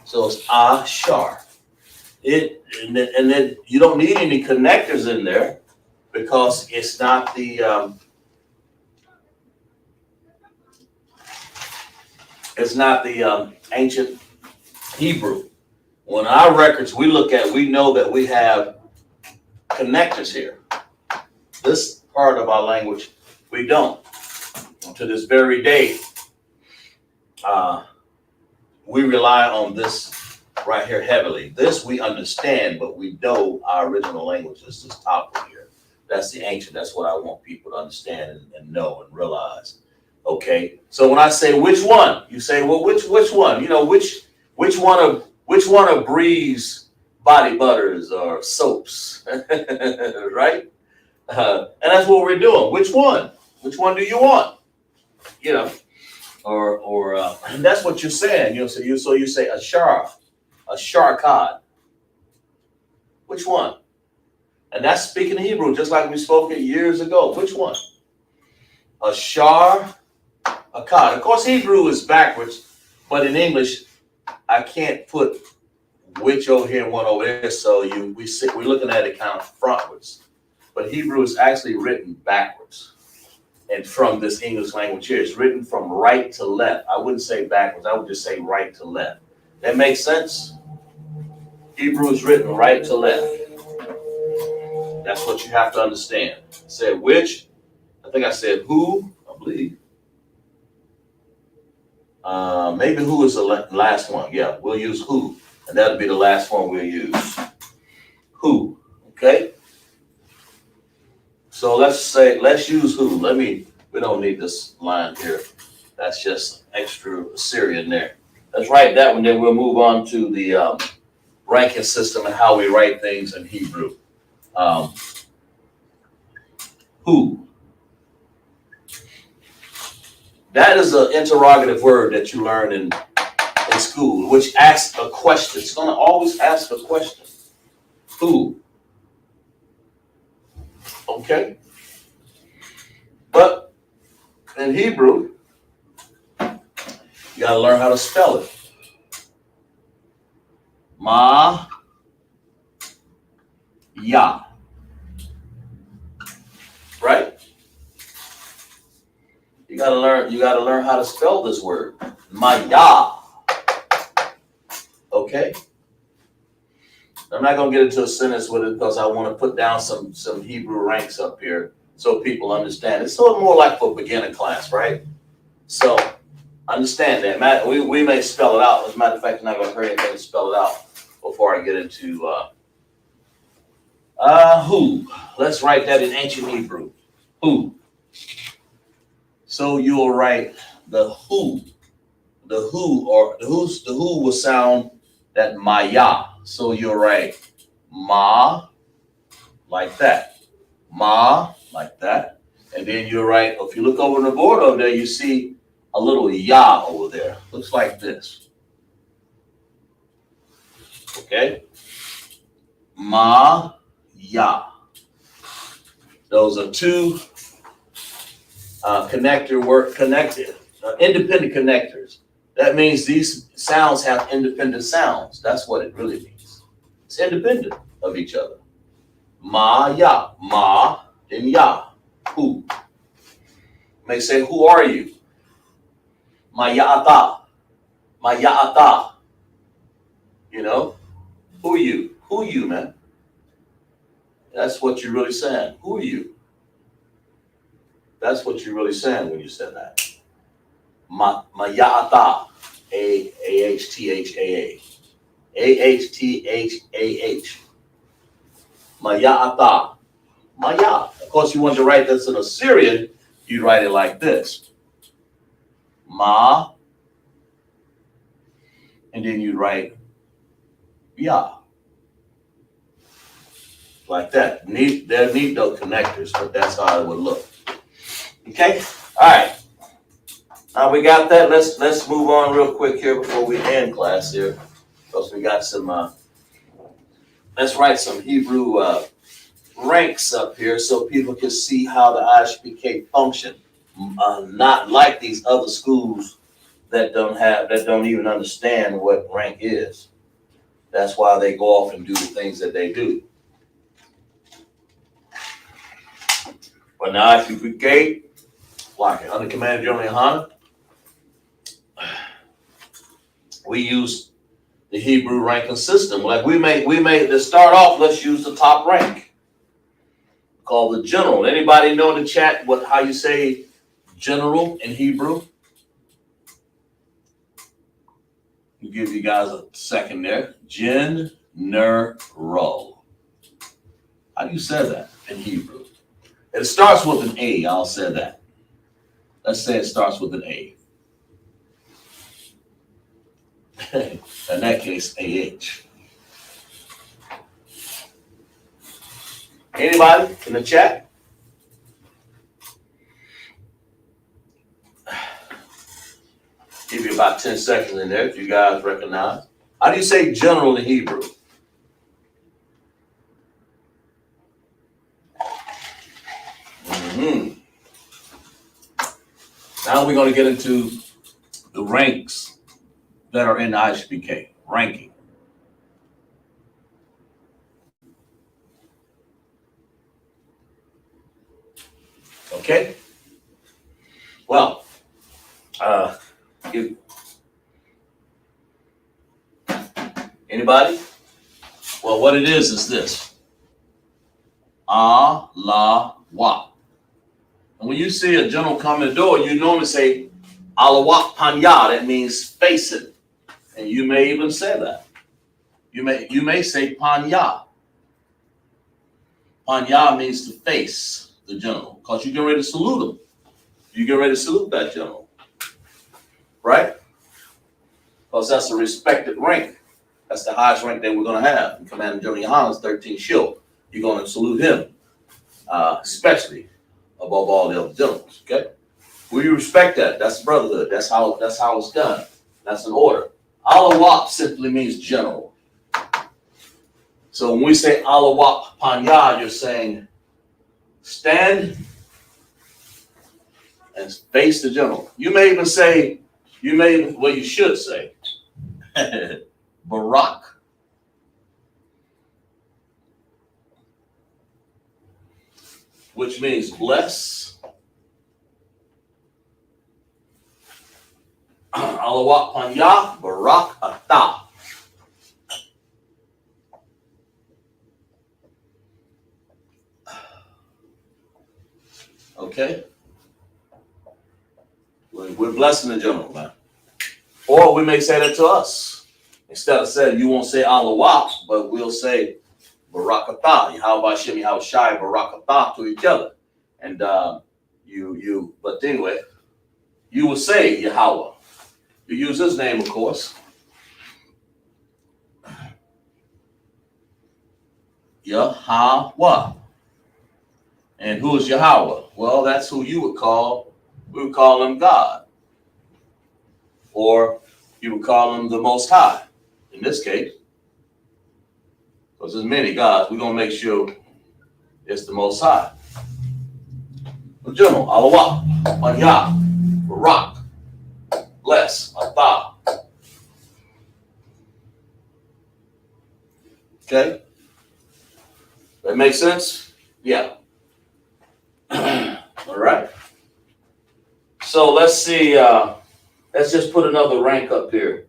So it's shar. And then you don't need any connectors in there because it's not the ancient Hebrew. When our records we look at, we know that we have connectors here. This part of our language, we don't. To this very day, we rely on this right here heavily. This we understand, but we know our original language is this top one here. That's the ancient. That's what I want people to understand and know and realize. Okay. So when I say which one, you say, well, which one? You know, which one of Bree's body butters or soaps, right? And that's what we're doing. Which one? Which one do you want? You know, or and that's what you're saying. You know, so you say a shar cod. Which one? And that's speaking Hebrew, just like we spoke it years ago. Which one? A shar, a cod. Of course, Hebrew is backwards, but in English, I can't put which over here and one over there. So we're looking at it kind of frontwards. But Hebrew is actually written backwards. And from this English language here, it's written from right to left. I wouldn't say backwards. I would just say right to left. That makes sense? Hebrew is written right to left. That's what you have to understand. I said which. I think I said who, I believe. Maybe who is the last one. Yeah, we'll use who. And that'll be the last one we'll use. Who, okay? So let's use who. We don't need this line here. That's just extra Assyrian there. Let's write that one, then we'll move on to the ranking system and how we write things in Hebrew. Who? That is an interrogative word that you learn in school, which asks a question. It's going to always ask a question. Who? Okay? But in Hebrew, you got to learn how to spell it. Ma, ya. Right? You gotta learn how to spell this word. Maya. Okay? I'm not gonna get into a sentence with it because I want to put down some Hebrew ranks up here so people understand. It's sort of more like for beginner class, right? So understand that. We may spell it out. As a matter of fact, it's not gonna hurt anything to spell it out before I get into who. Let's write that in ancient Hebrew. Who. So you'll write the who. The who will sound that maya. So you'll write ma like that. Ma like that. And then you'll write, if you look over the board over there, you see a little ya over there. Looks like this. Okay? Ma, ya. Those are two independent connectors. That means these sounds have independent sounds. That's what it really means. It's independent of each other. Ma, ya. Ma, then ya. Who. You may say, who are you? Ma ya'ata. Ma ya'ata. You know? Who are you? Who are you, man? That's what you're really saying. Who are you? That's what you're really saying when you said that. Ma'ya'ata. A-H-T-H-A-A. A-H-T-H-A-H. Ma'ya'ata. Maya. Of course, you want to write this in Assyrian, you'd write it like this. Ma. And then you'd write ya. Like that. They're neat though connectors, but that's how it would look. Okay? All right. Now we got that. Let's move on real quick here before we end class here. Because we got some let's write some Hebrew ranks up here so people can see how the ISUPK function. Not like these other schools that don't even understand what rank is. That's why they go off and do the things that they do. But now ISUPK, like under Commander General Yohana, we use the Hebrew ranking system. Like we may to start off, let's use the top rank called the general. Anybody know in the chat how you say general in Hebrew? I'll give you guys a second there. General. How do you say that in Hebrew? It starts with an A. I'll say that. Let's say it starts with an A. In that case, AH. Anybody in the chat? Give you about 10 seconds in there if you guys recognize. How do you say general in Hebrew? Now we're going to get into the ranks that are in the ISUPK ranking. Okay. Well, anybody? Well, what it is this. Allah wa. And when you see a general come in the door, you normally say Allah panya. That means face it. And you may even say that. You may say panya. Panya means to face the general, because you get ready to salute him. You get ready to salute that general. Right? Because that's a respected rank. That's the highest rank that we're going to have. And Commander General Yohana's 13th shield. You're going to salute him, especially above all the other generals. Okay? We respect that. That's brotherhood. That's how it's done. That's an order. Alawak simply means general. So when we say Alawak Panya, you're saying stand and face the general. You may even say, you should say, Barak which means bless. Alawak Panya Barak Atah. Okay? We're blessing in general, man. Or we may say that to us. Instead of saying, you won't say Alawak, but we'll say Barak Atah. Yahweh Hashem, Yahweh Shai, Barak Atah to each other. And but anyway, you will say Yahweh. You use his name, of course. Yahweh. And who is Yahweh? Well, that's who you would call, we would call him God. Or you would call him the Most High, in this case. Because there's many gods, we're going to make sure it's the Most High. In general, Alawak, Panya, Barak, bless, Atah. Okay? That makes sense? Yeah. All right. So let's see. Let's just put another rank up here.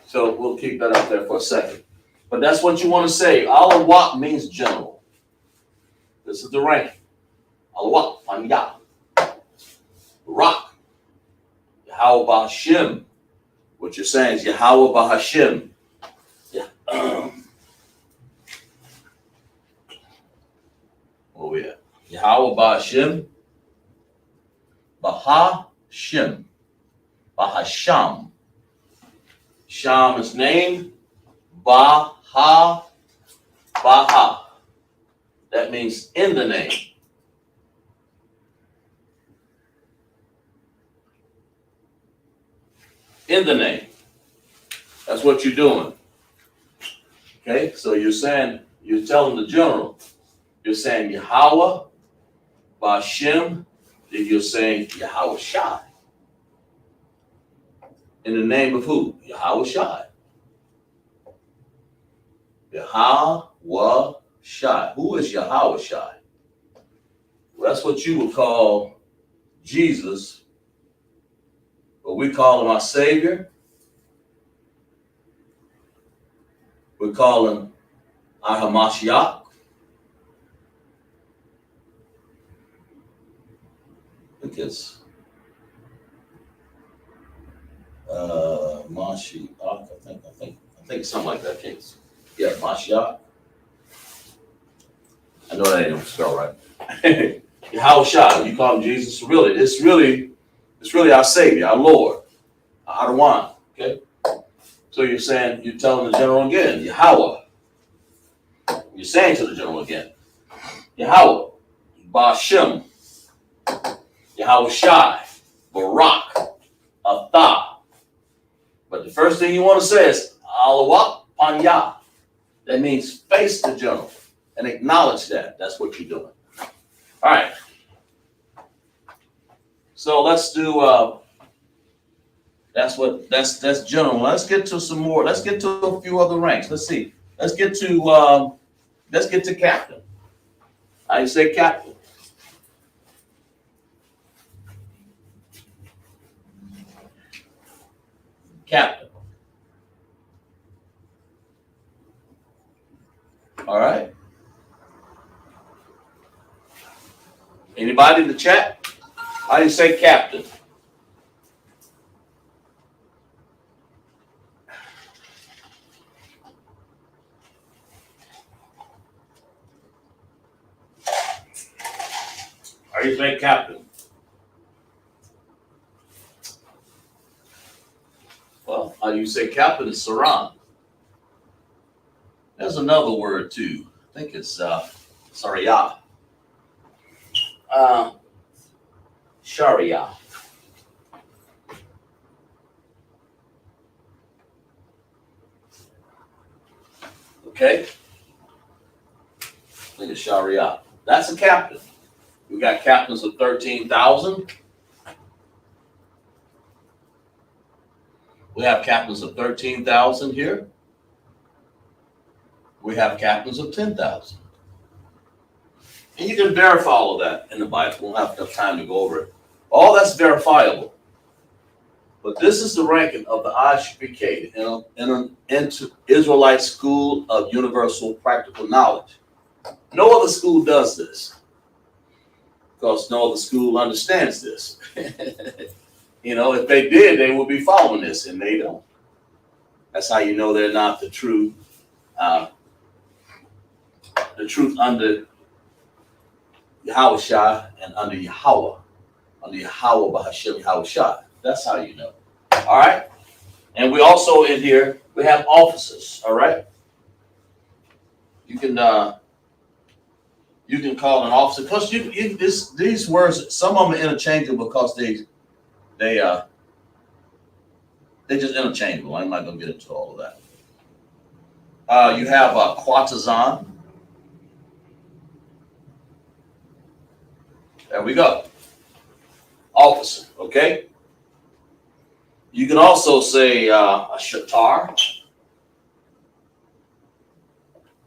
So we'll keep that up there for a second. But that's what you want to say. Alawak means general. This is the rank. Alawak, Panya, Barak, Yahweh B'Hashem. What you're saying is Yahweh B'Hashem. Yeah. Where we at? Yahweh B'Hashem. B'Hashem. B'Hasham. Sham is name. Baha. Baha. That means in the name. In the name. That's what you're doing. Okay, so you're saying, you're telling the general, you're saying Yahweh, B'Hashem, then you're saying Yahweh Shai. In the name of who? Yahweh Shai. Yahweh Shai. Who is Yahweh Shai? Well, that's what you would call Jesus. But we call him our Savior. We call him our Hamashiach. I think it's Mashiach. I think something like that. Yeah, Mashiach. I know that ain't spelled right. Yahweh Shai. You call him Jesus. Really, it's really our Savior, our Lord, our Adawan. Okay. So you're saying, you're telling the general again, Yahweh. You're saying to the general again, Yahweh, B'Hashem, Yahweh Shai, Barak, Atah. But the first thing you want to say is Alawak Panya. That means face the general and acknowledge that. That's what you're doing. All right. So let's do. That's general. Let's get to some more. Let's get to a few other ranks. Let's see. Let's get to captain. I say captain. Captain. All right. Anybody in the chat? How do you say captain? How do you say captain? Well, how do you say captain is Saran. There's another word too. I think it's Sariyah. Sharia. Okay? I think it's Sharia. That's a captain. We got captains of 13,000. We have captains of 13,000 here. We have captains of 10,000. And you can verify all of that in the Bible. We won't have enough time to go over it. All that's verifiable. But this is the ranking of the ISUPK, Israelite School of Universal Practical Knowledge. No other school does this, because no other school understands this. If they did, they would be following this, and they don't. That's how you know they're not the truth under Yahushua and under Yahweh Bahashem Yahushua. That's how you know. All right. And we also in here, we have officers. All right. You can call an officer, because these words, some of them are interchangeable because they just interchangeable. I'm not gonna get into all of that. You have a quartizan. There we go. Officer, okay? You can also say a shatar,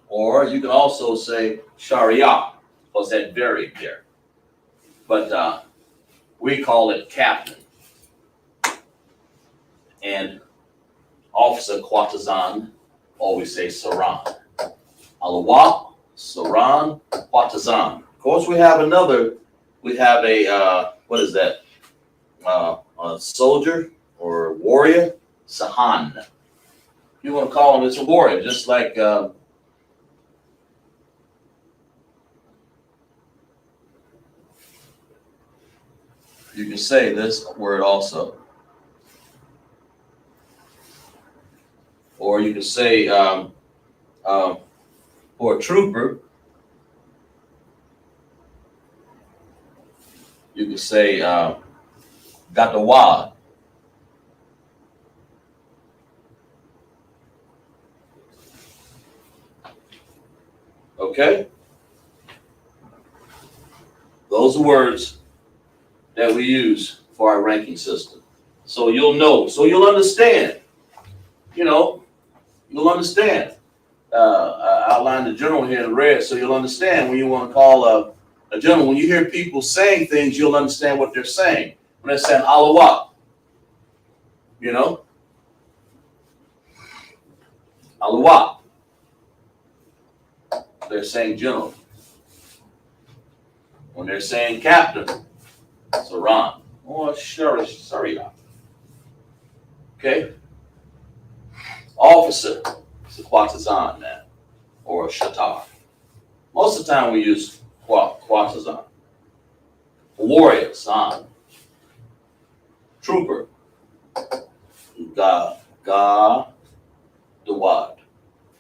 or you can also say sharia, because that varied there. But we call it captain. And officer quartizan, always say saran. Alawat, saran, quartizan. Of course, we have a what is that? A soldier or warrior, sahan. You want to call him, it's a warrior, just like you can say this word also. Or you can say for a trooper, you can say got the wad. Okay? Those are words that we use for our ranking system. So you'll know, so you'll understand. You'll understand. I outlined the general here in red, so you'll understand when you want to call a general. When you hear people saying things, you'll understand what they're saying. When they're saying alawat, alawat, they're saying general. When they're saying captain, saran or sharia. Okay. Officer, it's a quartizan, man, or a shatar. Most of the time we use quartizan. Warrior, san. Trooper, dawad.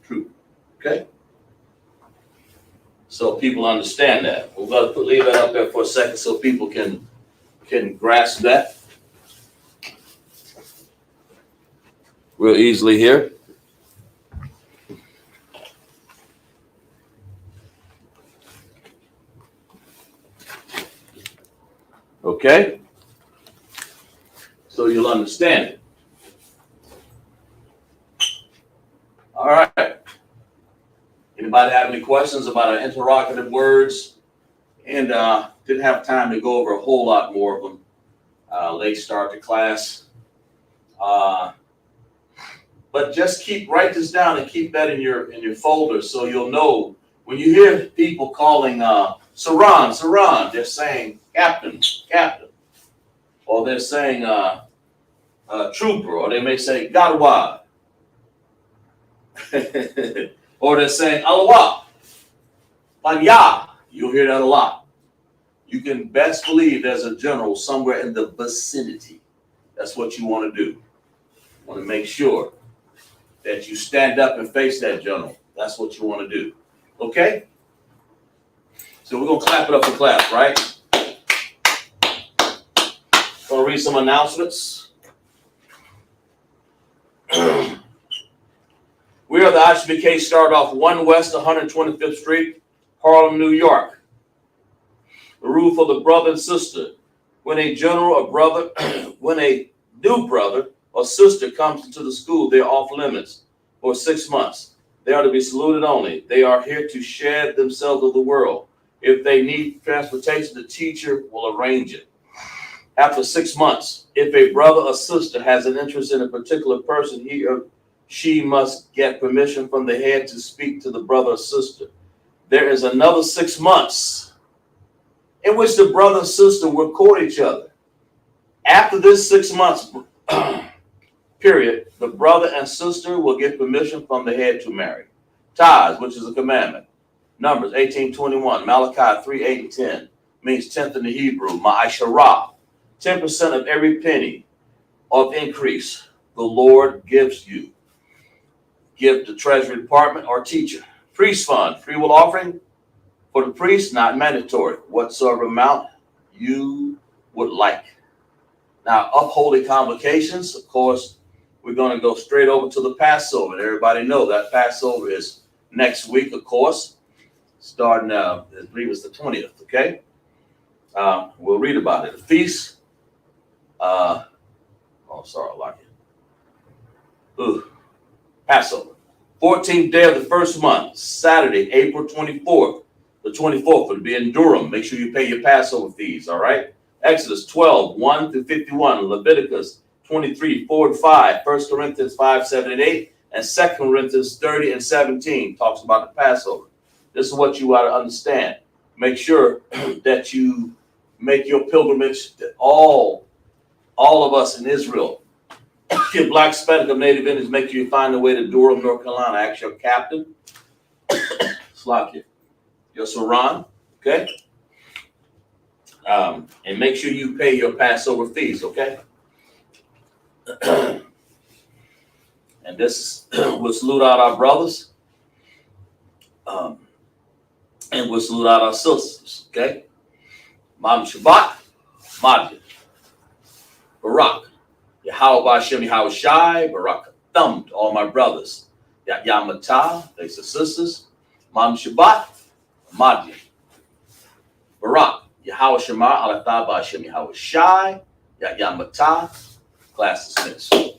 Trooper. Okay? So people understand that. We're going to leave that up there for a second so people can grasp that real easily here. Okay? So you'll understand it. All right. Anybody have any questions about our interrogative words? And didn't have time to go over a whole lot more of them. Late start to class. But just write this down and keep that in your folder so you'll know when you hear people calling saran, they're saying captain, or they're saying trooper, or they may say gadwad, or they're saying alawat, panya. You'll hear that a lot. You can best believe there's a general somewhere in the vicinity. That's what you want to do. You want to make sure that you stand up and face that general. That's what you want to do. Okay? So we're going to clap it up for class, right? Going to read some announcements. We are the ISUPK, start off 1 West 125th Street, Harlem, New York. The rule for the brother and sister: when a general or brother, when a new brother or sister comes into the school, they're off limits for 6 months. They are to be saluted only. They are here to shed themselves of the world. If they need transportation, the teacher will arrange it. After 6 months, if a brother or sister has an interest in a particular person, he or she must get permission from the head to speak to the brother or sister. There is another 6 months in which the brother and sister will court each other. After this 6 months period, the brother and sister will get permission from the head to marry. Tithes, which is a commandment. Numbers 18:21, Malachi 3:8-10, means tenth in the Hebrew, ma'asharah, 10% of every penny of increase the Lord gives you. Give to Treasury Department or teacher. Priest fund, free will offering for the priest, not mandatory. Whatsoever amount you would like. Now, upholding convocations, of course, we're going to go straight over to the Passover. And everybody know that Passover is next week, of course, starting, I believe it's the 20th, okay? We'll read about it. The feast, sorry, I like it. Passover. 14th day of the first month, Saturday, April 24th. The 24th will be in Durham. Make sure you pay your Passover fees, all right? Exodus 12, 1-51, Leviticus 23, 4-5, 1 Corinthians 5, 7, and 8, and 2 Corinthians 30 and 17 talks about the Passover. This is what you ought to understand. Make sure that you make your pilgrimage, that all of us in Israel, your Black, Hispanic, or Native Indians, make sure you find a way to Durham, North Carolina. Ask your captain, Slakia, your Saran, okay? And make sure you pay your Passover fees, okay? And this we'll salute out our brothers, and we'll salute out our sisters, okay? Mam Shabbat, Madja, Barak, Yahweh Hashem Yahweh Shai, Barak Thumb to all my brothers. Yamata, they say sisters. Mam Shabbat, Madja, Barak, Yahweh Shema, Alatha Hashem Yahweh Shai, Yamata, class dismissed.